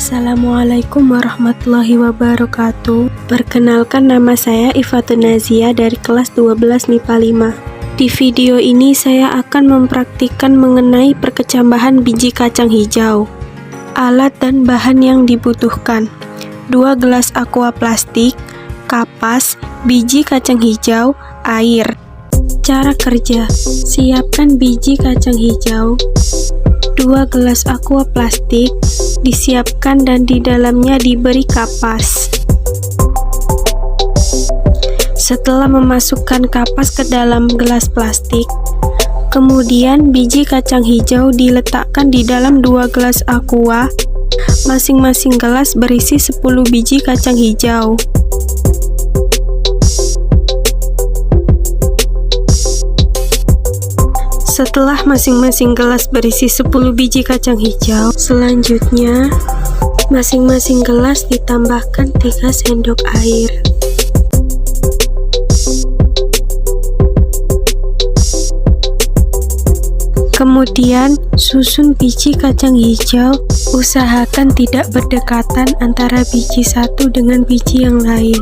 Assalamualaikum warahmatullahi wabarakatuh. Perkenalkan, nama saya Ifatun Nazia dari kelas 12 MIPA 5. Di video ini saya akan mempraktikkan mengenai perkecambahan biji kacang hijau. Alat dan bahan yang dibutuhkan: 2 gelas aqua plastik, kapas, biji kacang hijau, air. Cara kerja: siapkan biji kacang hijau, 2 gelas aqua plastik disiapkan dan di dalamnya diberi kapas. Setelah memasukkan kapas ke dalam gelas plastik, kemudian biji kacang hijau diletakkan di dalam 2 gelas aqua. Masing-masing gelas berisi 10 biji kacang hijau. Setelah masing-masing gelas berisi 10 biji kacang hijau, selanjutnya masing-masing gelas ditambahkan 3 sendok air. Kemudian susun biji kacang hijau, usahakan tidak berdekatan antara biji satu dengan biji yang lain.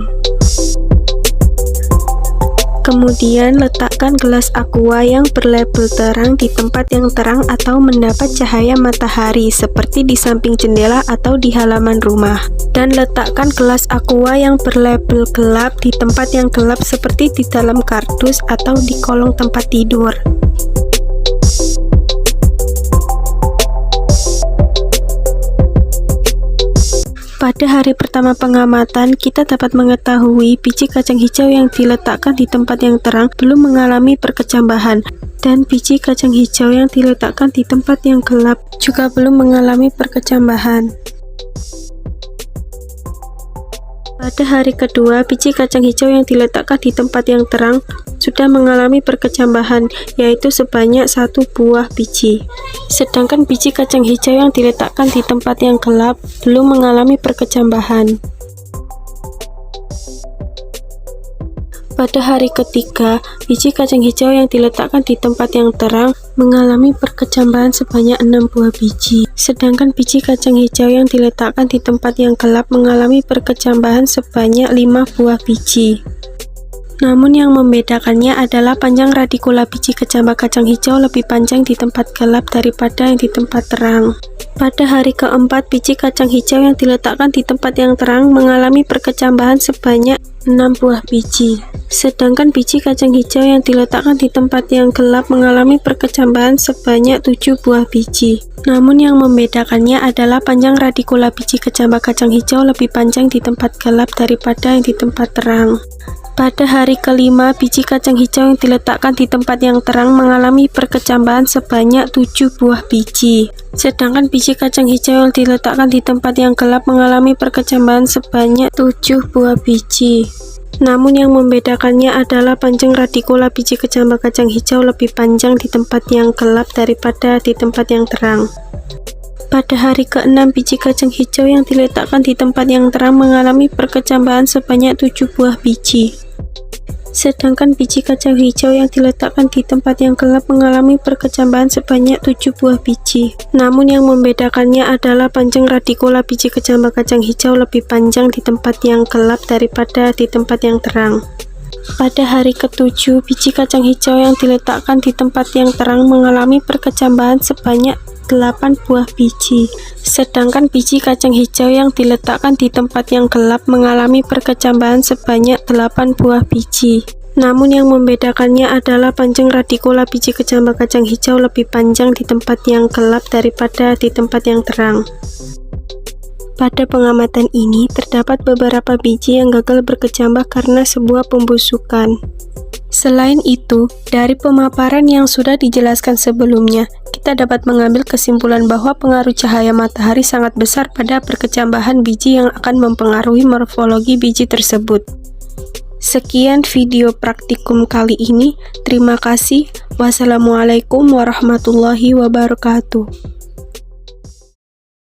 Kemudian letakkan gelas aqua yang berlabel terang di tempat yang terang atau mendapat cahaya matahari seperti di samping jendela atau di halaman rumah. Dan letakkan gelas aqua yang berlabel gelap di tempat yang gelap seperti di dalam kardus atau di kolong tempat tidur. Pada hari pertama pengamatan, kita dapat mengetahui biji kacang hijau yang diletakkan di tempat yang terang belum mengalami perkecambahan, dan biji kacang hijau yang diletakkan di tempat yang gelap juga belum mengalami perkecambahan. Pada hari kedua, biji kacang hijau yang diletakkan di tempat yang terang sudah mengalami perkecambahan, yaitu sebanyak 1 buah biji. Sedangkan biji kacang hijau yang diletakkan di tempat yang gelap belum mengalami perkecambahan. Pada hari ketiga, biji kacang hijau yang diletakkan di tempat yang terang mengalami perkecambahan sebanyak 6 buah biji. Sedangkan biji kacang hijau yang diletakkan di tempat yang gelap mengalami perkecambahan sebanyak 5 buah biji. Namun yang membedakannya adalah panjang radikula biji kecambah kacang hijau lebih panjang di tempat gelap daripada yang di tempat terang. Pada hari keempat, biji kacang hijau yang diletakkan di tempat yang terang mengalami perkecambahan sebanyak 6 buah biji. Sedangkan biji kacang hijau yang diletakkan di tempat yang gelap mengalami perkecambahan sebanyak 7 buah biji. Namun yang membedakannya adalah panjang radikula biji kecambah kacang hijau lebih panjang di tempat gelap daripada yang di tempat terang. Pada hari kelima, biji kacang hijau yang diletakkan di tempat yang terang mengalami perkecambahan sebanyak 7 buah biji. Sedangkan biji kacang hijau yang diletakkan di tempat yang gelap mengalami perkecambahan sebanyak 7 buah biji. Namun yang membedakannya adalah panjang radikula biji kecambah kacang hijau lebih panjang di tempat yang gelap daripada di tempat yang terang. Pada hari ke-6, biji kacang hijau yang diletakkan di tempat yang terang mengalami perkecambahan sebanyak 7 buah biji. Sedangkan biji kacang hijau yang diletakkan di tempat yang gelap mengalami perkecambahan sebanyak 7 buah biji. Namun yang membedakannya adalah panjang radikula biji kecambah kacang hijau lebih panjang di tempat yang gelap daripada di tempat yang terang. Pada hari ke-7, biji kacang hijau yang diletakkan di tempat yang terang mengalami perkecambahan sebanyak 8 buah biji. Sedangkan biji kacang hijau yang diletakkan di tempat yang gelap mengalami perkecambahan sebanyak 8 buah biji. Namun yang membedakannya adalah panjang radikula biji kecambah kacang hijau lebih panjang di tempat yang gelap daripada di tempat yang terang. Pada pengamatan ini, terdapat beberapa biji yang gagal berkecambah karena sebuah pembusukan. Selain itu, dari pemaparan yang sudah dijelaskan sebelumnya, kita dapat mengambil kesimpulan bahwa pengaruh cahaya matahari sangat besar pada perkecambahan biji yang akan mempengaruhi morfologi biji tersebut. Sekian video praktikum kali ini. Terima kasih. Wassalamualaikum warahmatullahi wabarakatuh.